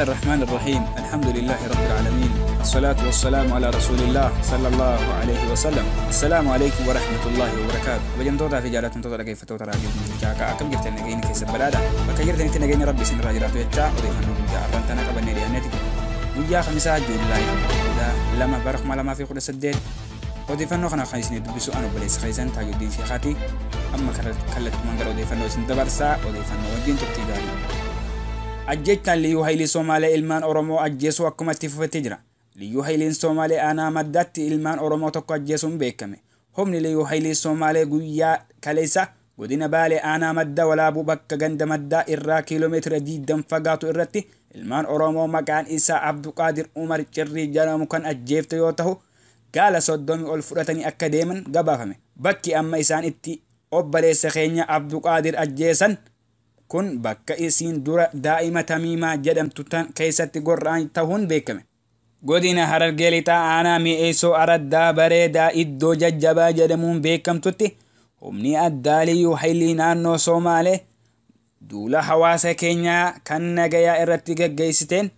الرحمن الرحيم. الحمد لله رب العالمين، الصلاة والسلام على رسول الله صلى الله عليه وسلم. السلام عليكم ورحمة الله وبركاته. بجمتوتا في جالات توتا كيف توتا راجل جاكا أكم جرت النجين كيس بلادا بكجرت أنت نجين ربي سن راجلات ويتشا وده فنو بيجا أبنتنا كبني ليانتي ويا خمسة جود لاي دا لما برخ ما لما في خد سدد وده فنو خنا خايسني دبسو أنا بليس خايسن تاجو دين شيخاتي أما كلت مانجر وده فنو سن دبرسا وده فنو وجين تبتداري أجيتنا ليو هايلي سومالي إلمان أورومو أجيسو أكما تفوفة تجرى ليو هايلي سومالي أنا مدت إلمان أورومو تقو أجيسون بيكمي هم ليو هايلي سومالي قويا كاليسا قدنا بالي أنا مدى ولا أبو بكا قند مدى إرى كيلومتر ديدن فقاتو إرتي إلمان أورومو مكان إسا عبد قادر عمر جري جرامو كان أجيفت يوتهو قال صدومي أولفرتني أكاديمن قبافمي بكي أما إسان إتي أبالي سخينيا عبد قادر أجيسن kun bakka isiin dura daa'ima tamiimaa jedhamtutan keessatti gorraan ta'uun beekame. Godina Harargee lixaa aanaa mi'eessoo araddaa bareedaa iddoo jajjabaa jedhamuun beekamtutti humni addaa liyyuu haayilii naannoo Somaalee duula hawaasa keenyaa kan nagayaa irratti gaggeessiteen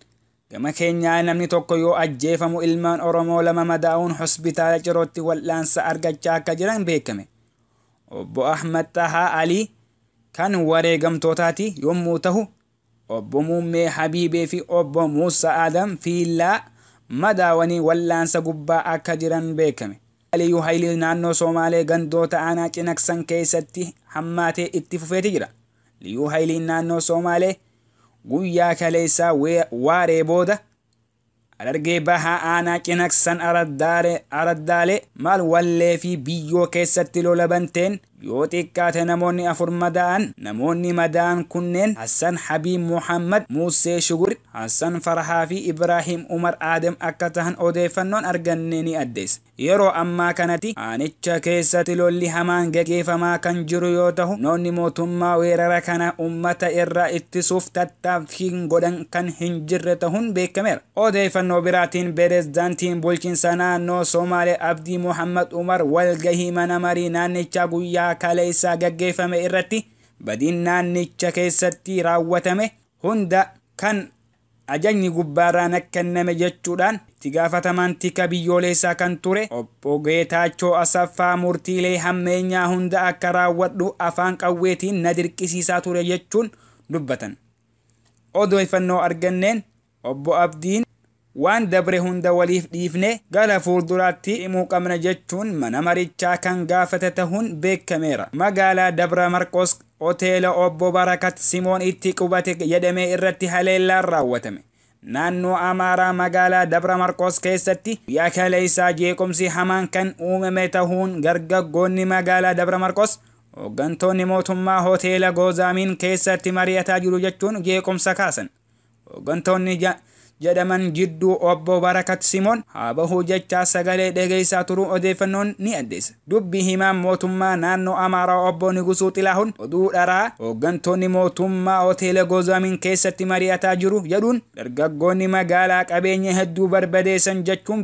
gama keenyaa namni tokko yoo ajjeefamu ilmaan Oromoo lama madaa'uun hospitaala Cirootti wal'aansa argachaa akka jiran beekame. Obbo Ahmad Tahaa Alii kan wareegamtootaati yommuu ta'u obbo Muummee Habiibee fi obbo Muusaa Adam fiillaa madaawanii wal'aansa gubbaa akka jiran beekame. Liyyuu haayilii naannoo Somaalee gandoota aanaa Cinaqsan keessatti hammaatee itti fufeeti jira. Liyyuu haayilii naannoo Somaalee guyyaa kaleessaa waaree booda Harargee bahaa aanaa Cinaqsan araddaalee maal wallee fi biyyoo keessatti lola banteen yoo xiqqaate namoonni 4 madaa'an. Namoonni madaa'an kunneen Hassan Habiib Muhammad, Musee Shugur, Hassan Farahaa fi Ibrahim Umar Adam akka tahan odeeffannoon arganne ni addeessa. Yeroo ammaa kanatti aanicha keessatti lolli hamaan gaggeeffamaa kan jiru yoo ta'u noonni mootummaa weerara kana ummata irraa ittisuuf tattaaffiin godhan kan hin jirre ta'uun beekameera. Odeeffannoo biraatiin pirezidaantiin bulchiinsa naannoo Somaalee Abdii Muhammad Umar walgahii mana marii naannichaa guyyaa kaleessaa gaggeeffame irratti badiin naannicha keessatti raawwatame hunda kan ajajni gubbaarraan kenname jechuudhaan itti gaafatamaan tika biyyoolessaa kan ture obbo Geetaachoo Asaffaa murtiilee hammeenyaa hunda akka raawwadhu afaan qawweetiin na dirqisiisaa ture jechuun dubbatan. Odeeffannoo arganneen obbo Abdiin waan dabre hunda waliif dhiifne gara fuulduraatti himuu qabna jechuun mana marichaa kan gaafate ta'uun beekameera. Magaalaa Dabra Marqos hoteela obbo Barakat Simoon itti qubate jedhamee irratti haleellaan raawwatame. Naannoo Amaaraa magaalaa Dabra Marqos keessatti guyyaa kaleessaa jeequmsi hamaan kan uumame ta'uun dargaggoonni magaalaa Dabra Marqos hooggantoonni mootummaa hoteela Goozaamiin keessatti mari'ataa jiru jechuun jeequmsa kaasan. Hooggantoonni jedhaman jidduu obbo Barakat Simoon haa bahuu jechaa sagalee dhageessaa turuu odeeffannoon ni addeessa. Dubbi himaan mootummaa naannoo Amaaraa obbo Nigusuu Xilahuun oduu dharaa hooggantoonni mootummaa hoteela Goozaamiin keessatti mari'ataa jiru jedhuun dargaggoonni magaalaa qabeenya hedduu barbadeessan jechuun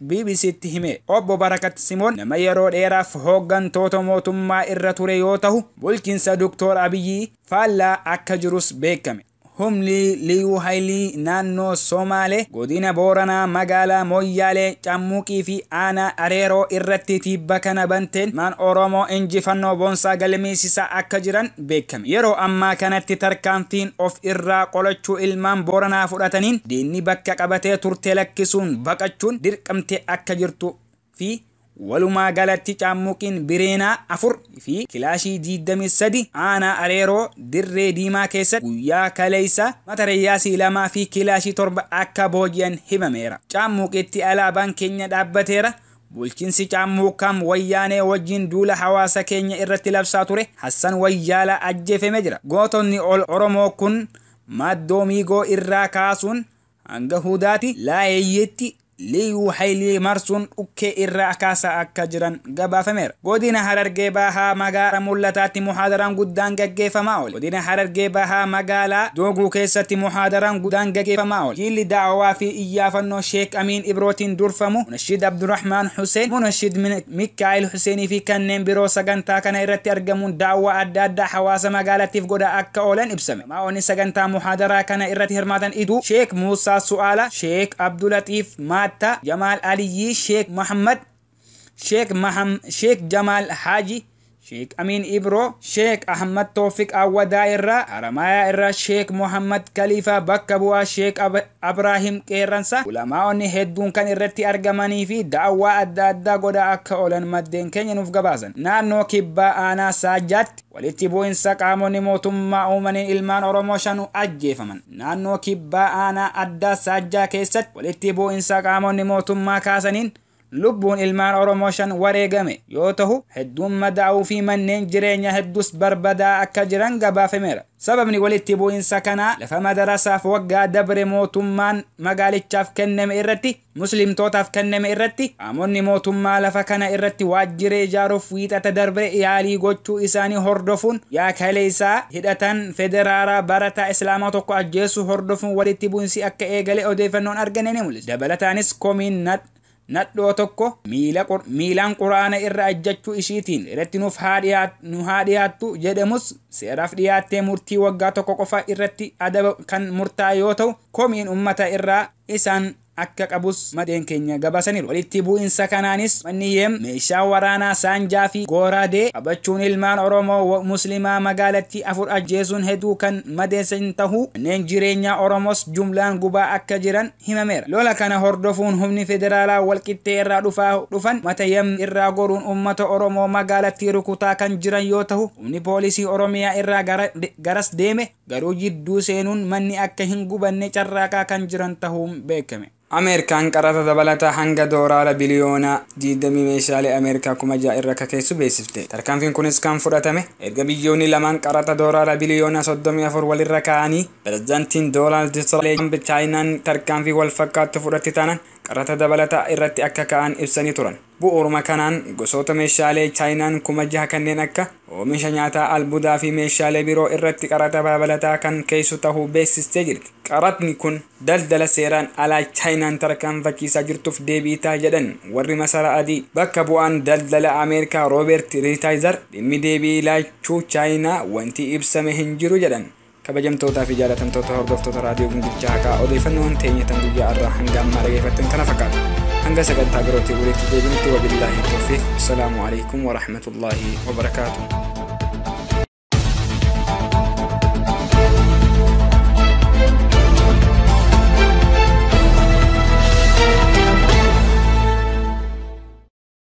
BBC'tti hime. Obbo Barakat Simoon nama yeroo dheeraaf hooggantoota mootummaa irra ture yoo ta'u bulchiinsa Dr. Abiyyi faallaa akka jirus beekame. Humni liyyuu haayilii naannoo Somaalee godina Booranaa magaalaa Moyyaalee Cammuuqii fi aanaa Areeroo irratti tibba kana banteen maan Oromoo injifannoo boonsaa galmeessisaa akka jiran beekame. Yeroo ammaa kanatti tarkaanfiin of irraa qolachuu ilmaan Booranaa fudhataniin diinni bakka qabatee turte lakkisuun baqachuun dirqamtee akka jirtu fi walumaa galatti Cammuuqiin bireenaa 4 fi kilaashii 23 aanaa Areeroo dirree diimaa keessatti guyyaa kaleessaa matarayyaasii 2 fi kilaashii 7 akka booji'an himameera. Cammuuqitti alaabaan keenya dhaabbateera. Bulchiinsi Cammuuqam wayyaanee wajjin duula hawaasa keenya irratti labsaa ture Hassan Wayyaalaa ajjeefamee jira. Gootonni Oromoo kun Maaddoo Miigoo irraa kaasuun hanga Hudaatti Laayyeetti liyu hayli marsun ukke irra akasa akka jiran gabaafameera. Godina Harargee Bahaa magaalaa mul'ataatti muhaadaraan guddaan gaggeeffamaa oole. Godina Harargee Bahaa magaalaa Dooguu keessatti muhaadaraan guddaan gaggeeffamaa oole. Jilli daawwaa fi iyyaafannoo Sheek Amiin Ibrootiin durfamu Munashid Abdurrahmaan Hussein, Munashid Mikaa'il Hussein fi kanneen biroo sagantaa kana irratti argamuun daawwaa adda addaa hawaasa magaalattiif godhaa akka oolan ibsame. Maa'onni sagantaa muhaadaraa kana irratti hirmaatan idu Sheek Muusaa Su'aala, Sheek Abdulatiif Maatta, Jamaal Aliyyi, Sheek Jamaal Haji, Sheek Amiin Ibro, Sheek Ahmad Tawfiq Awwadaa irraa, Haramayaa irraa Sheek Muhammad Khalifa, bakka bu'aa Sheek Abrahim Qeerransa. Ulamaa'onni hedduun kan irratti argamanii fi daawwaa adda addaa godhaa akka oolan maddeen keenya nuuf gabaasan. Naannoo Kibbaa Aanaa Saajjaatti walitti bu'insa qaamonni mootummaa uumaniin ilmaan Oromoo 5 ajjeefaman. Naannoo Kibbaa Aanaa Addaa Saajjaa keessatti walitti bu'insa qaamonni mootummaa kaasaniin lubbuun ilmaan Oromoo 5 wareegame yoo ta'u, hedduun madaa'uu fi manneen jireenyaa hedduus barbadaa akka jiran gabaafameera. Sababni walitti bu'insa kanaa lafa madarasaaf waggaa dabre mootummaan magaalichaaf kenname irratti, muslimtootaaf kenname irratti, qaamonni mootummaa lafa kana irratti waajjiree ijaaruuf wiixata darbe yaalii gochuu isaanii hordofuun yaakalee isaa hidhatan federaalaa barataa islaamaa tokko ajjeesuu hordofuun walitti bu'insi akka eegale odeeffannoon argame ni mul'isa. Dabalataanis komiin nadhoo tokko miilaan quraana irra ajjachuu ishiitiin irratti nu haa dhiyaattu jedhamus seeraaf dhiyaattee murtii waggaa tokko qofa irratti adaba kan murtaa'e yoo ta'u, komiin ummata irraa isaan akka qabus maddeen keenya gabaasaniiru. Walitti bu'insa kanaanis manniyyem meeshaa waraanaa saanjaa fi gooraadee qabachuun ilmaan Oromoo muslimaa magaalattii 4 ajjeesuun hedduu kan madeessan ta'uu manneen jireenyaa Oromoos jumlaan gubaa akka jiran himameera. Lola kana hordofuun humni federaalaa walqixxee irraa dhufan matayyam irraa goruun ummata Oromoo magaalattii rukutaa kan jiran yoo ta'u, humni poolisii Oromiyaa irraa garas deeme garuu jidduu seenuun manni akka hin gubanne carraaqaa kan jiran ta'uun beekame. Ameerikaan qaraxa dabalataa hanga doolaara biliyoona 20 meeshaalee Ameerikaa 6,000 irra kakeessu beeksifte. Tarkaanfiin kunis kan fudhatame erga biyyoonni lamaan qaraxa doolaara biliyoona 34 walirra kaa'anii pirezidaantiin Doonaald Tiraamp Chaayinaan tarkaanfii wal fakkaattu fudhatti taanaan qaraxa dabalataa irratti akka ka'an ibsanii turan. Bu'uuruma kanaan gosoota meeshaalee Chaayinaan 6,000 kanneen akka oomisha nyaataa, albuudaa fi meeshaalee biroo irratti qaraxa dabalataa kan keessu ta'uu beeksistee jirti. Qaraxni kun daldala seeraan alaa Chaayinaan tarkaanfachiisaa jirtuuf deebii ta'a jedhan warri masaraa adii. Bakka bu'aan daldala Ameerikaa Roobeert Riitaayizer dhimmi deebii laachuu Chaayinaa wanti ibsame hin jiru jedhan. Kabajamtootaa fi jaalatamtoota hordoftoota raadiyoo Gungilchaa Haqaa odeeffannoon teenyatan guyyaa irraa hanga ammaa dhageeffattan kana fakkaata. hanga sagantaa birootii walitti deebinutti wabillaahi tawfiiq. Assalaamu alaikum wa rahmatullahi wa barakaatuh.